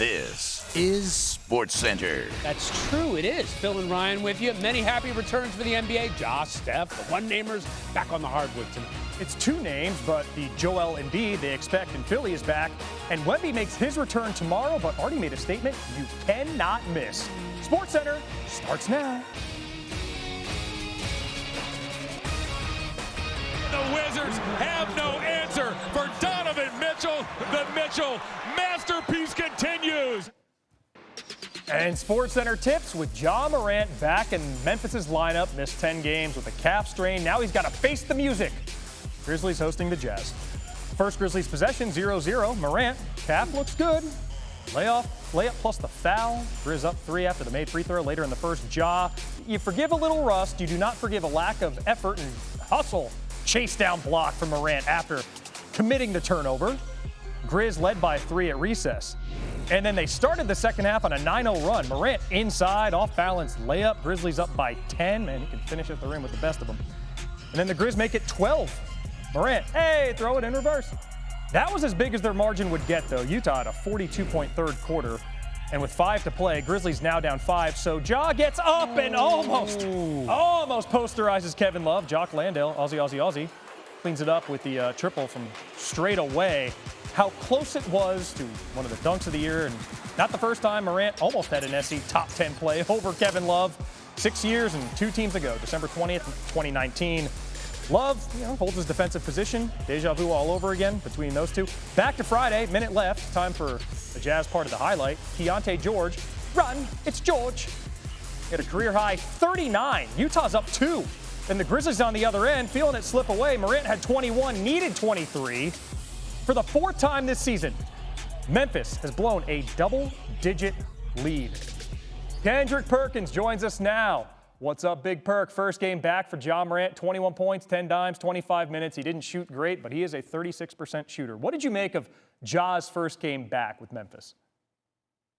This is SportsCenter. That's true, it is. Phil and Ryan with you. Many happy returns for the NBA. Ja, Steph, the one-namers back on the hardwood tonight. It's two names, but the Joel Embiid they expect in Philly is back. And Wemby makes his return tomorrow, but already made a statement you cannot miss. SportsCenter starts now. The Wizards have no answer for Donovan Mitchell. The Mitchell masterpiece continues. And SportsCenter tips with Ja Morant back in Memphis's lineup. Missed 10 games with a calf strain. Now he's got to face the music. Grizzlies hosting the Jazz. First Grizzlies possession, 0-0. Morant, calf looks good. Layup plus the foul. Grizz up 3 after the made free throw later in the first. Ja, you forgive a little rust. You do not forgive a lack of effort and hustle. Chase down block from Morant after committing the turnover. Grizz led by 3 at recess. And then they started the second half on a 9-0 run. Morant inside, off balance layup. Grizzlies up by 10. Man, he can finish at the rim with the best of them. And then the Grizz make it 12. Morant, hey, throw it in reverse. That was as big as their margin would get, though. Utah had a 42-point third quarter. And with 5 to play, Grizzlies now down 5. So Ja gets up and almost posterizes Kevin Love. Jock Landale, Aussie. Cleans it up with the triple from straight away. How close it was to one of the dunks of the year. And not the first time Morant almost had an SC top 10 play over Kevin Love. 6 years and 2 teams ago, December 20th, 2019. Love, holds his defensive position. Deja vu all over again between those two. Back to Friday, minute left. Time for the Jazz part of the highlight. Keontae George, run, it's George. He had a career-high 39. Utah's up 2. And the Grizzlies on the other end, feeling it slip away. Morant had 21, needed 23. For the 4th time this season, Memphis has blown a double-digit lead. Kendrick Perkins joins us now. What's up, Big Perk? First game back for Ja Morant, 21 points, 10 dimes, 25 minutes. He didn't shoot great, but he is a 36% shooter. What did you make of Ja's first game back with Memphis?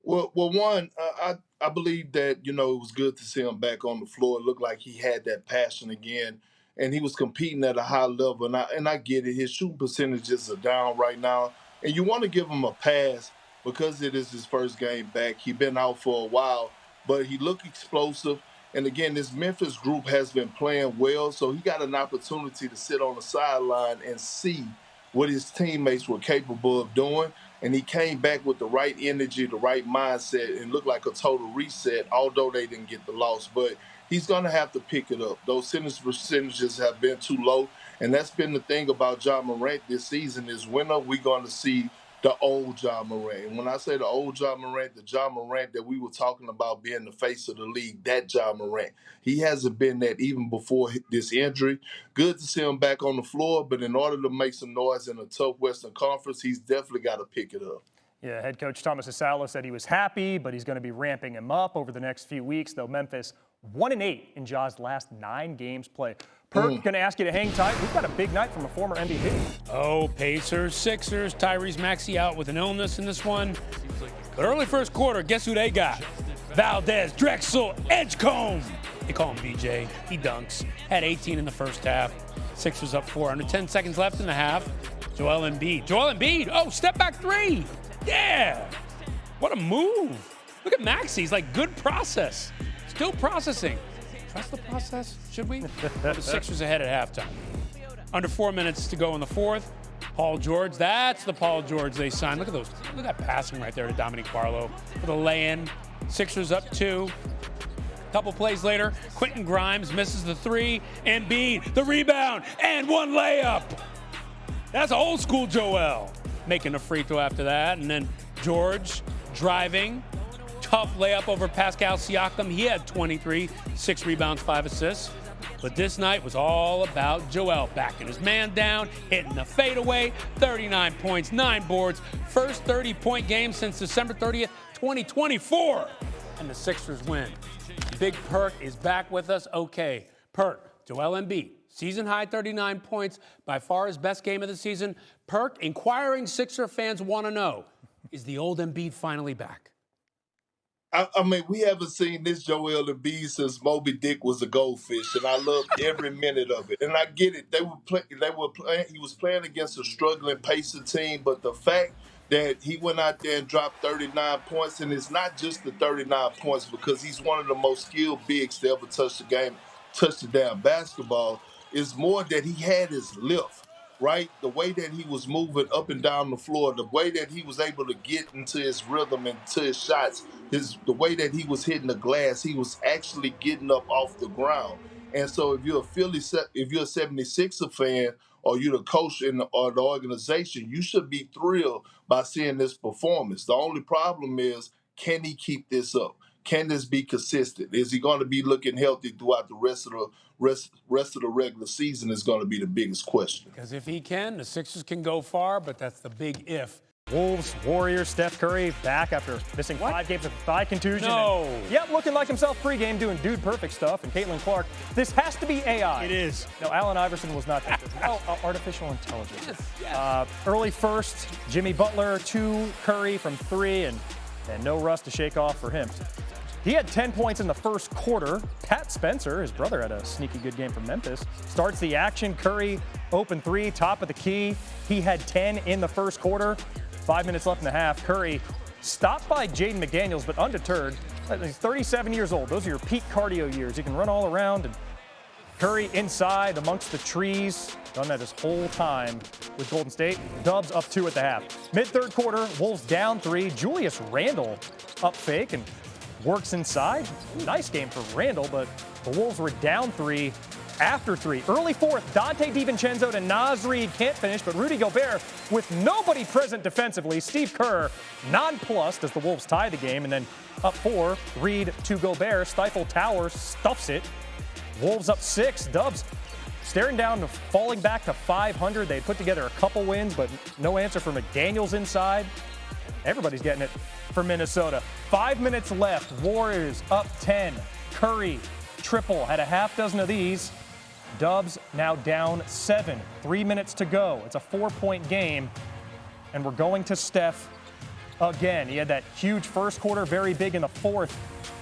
Well, one, I believe that, it was good to see him back on the floor. It looked like he had that passion again, and he was competing at a high level. And I get it. His shooting percentages are down right now, and you want to give him a pass because it is his first game back. He's been out for a while, but he looked explosive. And again, this Memphis group has been playing well, so he got an opportunity to sit on the sideline and see what his teammates were capable of doing. And he came back with the right energy, the right mindset, and looked like a total reset, although they didn't get the loss. But he's going to have to pick it up. Those percentages have been too low, and that's been the thing about Ja Morant this season is when are we going to see the old Ja Morant? And when I say the old Ja Morant, the Ja Morant that we were talking about being the face of the league, that Ja Morant. He hasn't been that even before this injury. Good to see him back on the floor, but in order to make some noise in a tough Western Conference, he's definitely got to pick it up. Yeah, head coach Thomas Asalo said he was happy, but he's going to be ramping him up over the next few weeks, though Memphis 1-8 in Ja's last 9 games played. Perk, going to ask you to hang tight. We've got a big night from a former MVP. Oh, Pacers, Sixers, Tyrese Maxey out with an illness in this one. But early first quarter, guess who they got? Valdez, Drexel, Edgecombe. They call him BJ. He dunks. Had 18 in the first half. Sixers up 4. Under 10 seconds left in the half. Joel Embiid. Oh, step back 3. Yeah. What a move. Look at Maxey. He's like, good process. Still processing. Trust the process, should we? The Sixers ahead at halftime. Under 4 minutes to go in the fourth. Paul George, that's the Paul George they signed. Look at those. Look at that passing right there to Dominique Barlow for the lay-in. Sixers up 2. Couple plays later, Quentin Grimes misses the 3. Embiid, the rebound, and 1 layup. That's old school Joel. Making a free throw after that. And then George driving. Tough layup over Pascal Siakam. He had 23, 6 rebounds, 5 assists. But this night was all about Joel backing his man down, hitting the fadeaway, 39 points, 9 boards. First 30-point game since December 30th, 2024. And the Sixers win. Big Perk is back with us. Okay, Perk, Joel Embiid, season high 39 points, by far his best game of the season. Perk, inquiring Sixer fans want to know, is the old Embiid finally back? I mean, we haven't seen this Joel Embiid since Moby Dick was a goldfish, and I loved every minute of it. And I get it; he was playing against a struggling Pacer team, but the fact that he went out there and dropped 39 points. And it's not just the 39 points because he's one of the most skilled bigs to ever touch the damn basketball. It's more that he had his lift, right? The way that he was moving up and down the floor, the way that he was able to get into his rhythm and to his shots, the way that he was hitting the glass, he was actually getting up off the ground. And so if you're a 76er fan or you're the coach or the organization, you should be thrilled by seeing this performance. The only problem is, can he keep this up? Can this be consistent? Is he going to be looking healthy throughout the rest of the regular season is going to be the biggest question. Because if he can, the Sixers can go far, but that's the big if. Wolves, Warriors, Steph Curry back after missing 5 games with a thigh contusion. No. Yep, looking like himself pregame, doing dude perfect stuff. And Caitlin Clark, this has to be AI. It is. No, Allen Iverson was not that good. Artificial intelligence. Yes. Early first, Jimmy Butler, 2, Curry from 3, and no rust to shake off for him. He had 10 points in the first quarter. Pat Spencer, his brother, had a sneaky good game from Memphis. Starts the action. Curry, open 3, top of the key. He had 10 in the first quarter. 5 minutes left in the half. Curry stopped by Jaden McDaniels, but undeterred. He's 37 years old. Those are your peak cardio years. You can run all around. And Curry inside amongst the trees. Done that his whole time with Golden State. Dubs up 2 at the half. Mid-third quarter, Wolves down 3. Julius Randle up fake and works inside. Nice game for Randle, but the Wolves were down 3 after 3. Early fourth, Dante DiVincenzo to Naz Reid can't finish, but Rudy Gobert with nobody present defensively. Steve Kerr nonplussed as the Wolves tie the game, and then up 4, Reid to Gobert. Stifle Towers stuffs it. Wolves up 6. Dubs staring down to falling back to 500. They put together a couple wins, but no answer for McDaniels inside. Everybody's getting it for Minnesota. 5 minutes left. Warriors up 10. Curry triple, had a half dozen of these. Dubs now down 7. 3 minutes to go. It's a 4-point game, and we're going to Steph again. He had that huge first quarter, very big in the fourth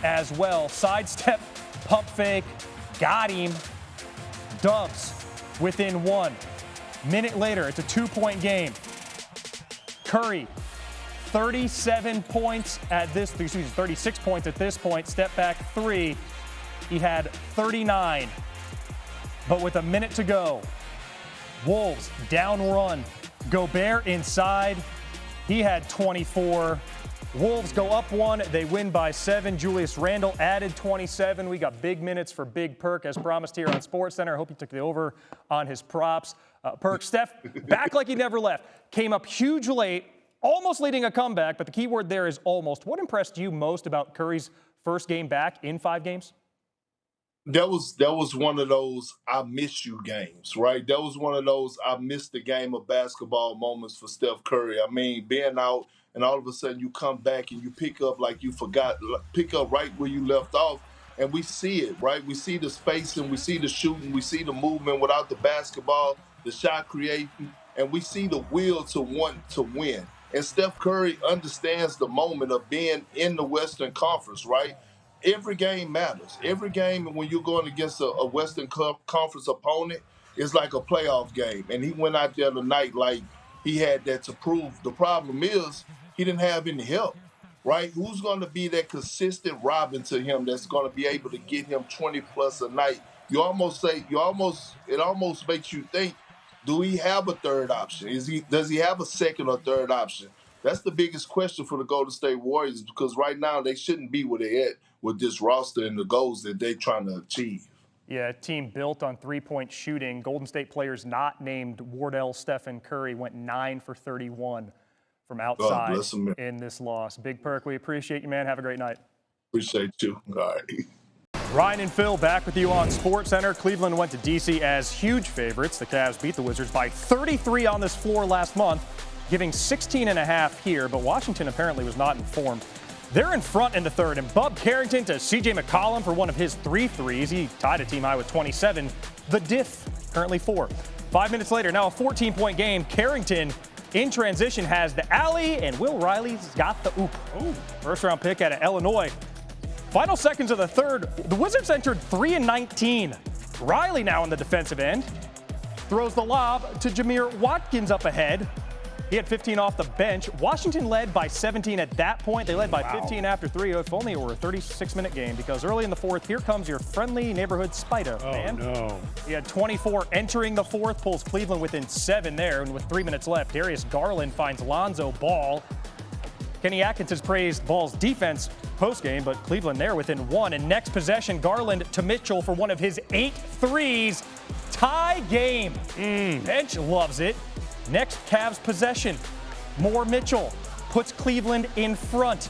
as well. Sidestep, pump fake, got him. Dubs within 1. Minute later, it's a 2-point game. Curry, 36 points at this point. Step back 3. He had 39. But with a minute to go, Wolves down run. Gobert inside. He had 24. Wolves go up 1. They win by 7. Julius Randle added 27. We got big minutes for Big Perk as promised here on SportsCenter. I hope you took the over on his props. Perk, Steph, back like he never left. Came up huge late, almost leading a comeback, but the key word there is almost. What impressed you most about Curry's first game back in 5 games? That was one of those I miss you games, right? That was one of those I missed the game of basketball moments for Steph Curry. I mean, being out and all of a sudden you come back and you pick up like you forgot, pick up right where you left off, and we see it, right? We see the spacing, we see the shooting, we see the movement without the basketball, the shot creating, and we see the will to want to win. And Steph Curry understands the moment of being in the Western Conference, right? Every game matters. Every game when you're going against a Western Conference opponent is like a playoff game. And he went out there tonight like he had that to prove. The problem is he didn't have any help, right? Who's going to be that consistent Robin to him that's going to be able to get him 20-plus a night? It almost makes you think, do he have a third option? Does he have a second or third option? That's the biggest question for the Golden State Warriors because right now they shouldn't be where they're at with this roster and the goals that they're trying to achieve. Yeah, a team built on three-point shooting. Golden State players not named Wardell, Stephen Curry went 9 for 31 from outside in this loss. Big Perk, we appreciate you, man. Have a great night. Appreciate you. All right. Ryan and Phil back with you on SportsCenter. Cleveland went to D.C. as huge favorites. The Cavs beat the Wizards by 33 on this floor last month, giving 16.5 here, but Washington apparently was not informed. They're in front in the third, and Bub Carrington to C.J. McCollum for one of his 3 threes. He tied a team high with 27. The diff, currently 4. 5 minutes later, now a 14-point game. Carrington in transition has the alley, and Will Riley's got the oop. Ooh. First-round pick out of Illinois. Final seconds of the third, the Wizards entered 3-19. Riley now on the defensive end. Throws the lob to Jameer Watkins up ahead. He had 15 off the bench. Washington led by 17 at that point. They led by 15 after 3. If only it were a 36-minute game, because early in the fourth, here comes your friendly neighborhood Spider-Man. Oh, no. He had 24 entering the fourth, pulls Cleveland within 7 there, and with 3 minutes left, Darius Garland finds Lonzo Ball. Kenny Atkins has praised Ball's defense postgame, but Cleveland there within 1. And next possession, Garland to Mitchell for one of his 8 threes. Tie game. Bench loves it. Next Cavs possession, more Mitchell puts Cleveland in front.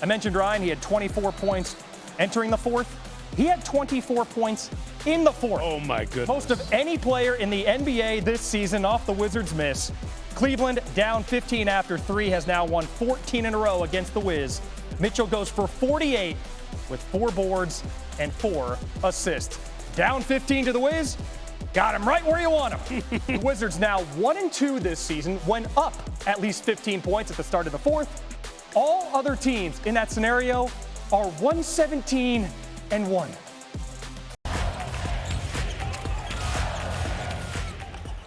I mentioned Ryan, he had 24 points entering the fourth. He had 24 points in the fourth. Oh, my goodness. Most of any player in the NBA this season off the Wizards' miss. Cleveland down 15 after 3 has now won 14 in a row against the Wiz. Mitchell goes for 48 with 4 boards and 4 assists. Down 15 to the Wiz. Got him right where you want him. The Wizards now 1-2 this season, went up at least 15 points at the start of the fourth. All other teams in that scenario are 117-1.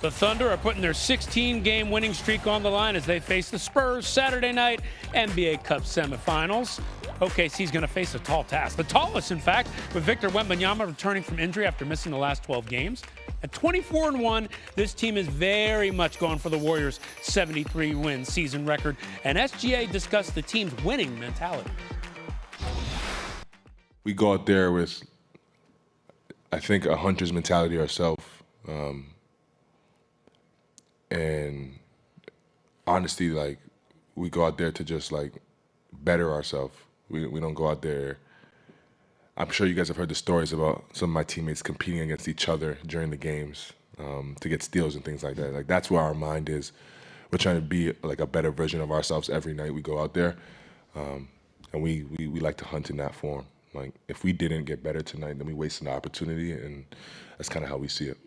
The Thunder are putting their 16-game winning streak on the line as they face the Spurs Saturday night NBA Cup semifinals. OKC's going to face a tall task, the tallest, in fact, with Victor Wembanyama returning from injury after missing the last 12 games. At 24-1, this team is very much going for the Warriors' 73-win season record, and SGA discussed the team's winning mentality. We go out there with, I think, a hunter's mentality ourselves. And honestly, like, we go out there to just, like, better ourselves. We don't go out there. I'm sure you guys have heard the stories about some of my teammates competing against each other during the games to get steals and things like that. Like, that's where our mind is. We're trying to be, like, a better version of ourselves every night we go out there. And we like to hunt in that form. Like, if we didn't get better tonight, then we wasted an opportunity, and that's kind of how we see it.